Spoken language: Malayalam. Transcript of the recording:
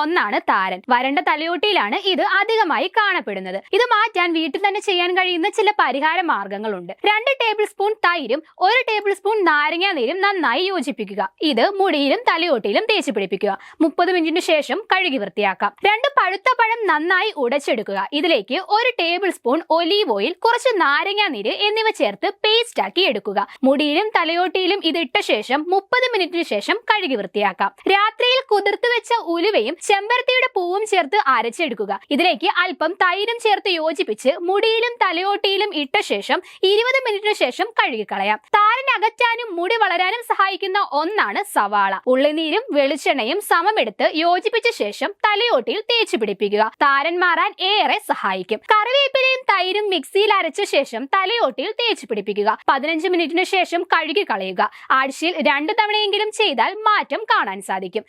ഒന്നാണ് താരൻ. വരണ്ട തലയോട്ടിയിലാണ് ഇത് അധികമായി കാണപ്പെടുന്നത്. ഇത് മാറ്റാൻ വീട്ടിൽ തന്നെ ചെയ്യാൻ കഴിയുന്ന ചില പരിഹാര മാർഗങ്ങളുണ്ട്. 2 ടേബിൾ സ്പൂൺ തൈരും 1 ടേബിൾ സ്പൂൺ നാരങ്ങാ നീരും നന്നായി യോജിപ്പിക്കുക. ഇത് മുടിയിലും തലയോട്ടിയിലും തേച്ച് പിടിപ്പിക്കുക. 30 മിനിറ്റിന് ശേഷം കഴുകി വൃത്തിയാക്കാം. 2 പഴുത്ത പഴം നന്നായി ഉടച്ചെടുക്കുക. ഇതിലേക്ക് 1 ടേബിൾ സ്പൂൺ ഒലീവ് ഓയിൽ, കുറച്ച് നാരങ്ങാ നീര് എന്നിവ ചേർത്ത് പേസ്റ്റ് ആക്കി എടുക്കുക. മുടിയിലും തലയോട്ടിയിലും ഇതിട്ട ശേഷം 30 മിനിറ്റിന് ശേഷം കഴുകി വൃത്തിയാക്കാം. രാത്രിയിൽ കുതിർത്ത് വെച്ച ഉലുവയും ചെമ്പരത്തിയുടെ പൂവും ചേർത്ത് അരച്ചെടുക്കുക. ഇതിലേക്ക് അല്പം തൈരും ചേർത്ത് യോജിപ്പിച്ച് മുടിയിലും തലയോട്ടിയിലും ഇട്ട ശേഷം 20 മിനിറ്റിന് ശേഷം കഴുകിക്കളയാം. താരൻ അകറ്റാനും മുടി വളരാനും സഹായിക്കുന്ന ഒന്നാണ് സവാള. ഉള്ളിനീരും വെളിച്ചെണ്ണയും സമമെടുത്ത് യോജിപ്പിച്ച ശേഷം തലയോട്ടിയിൽ തേച്ച് പിടിപ്പിക്കുക. താരൻ മാറാൻ ഏറെ സഹായിക്കും. കറിവേപ്പിലയും തൈരും മിക്സിയിൽ അരച്ച ശേഷം തലയോട്ടിയിൽ തേച്ച് പിടിപ്പിക്കുക. 15 മിനിറ്റിന് ശേഷം കഴുകി കളയുക. ആഴ്ചയിൽ 2 തവണയെങ്കിലും ചെയ്താൽ മാറ്റം കാണാൻ സാധിക്കും.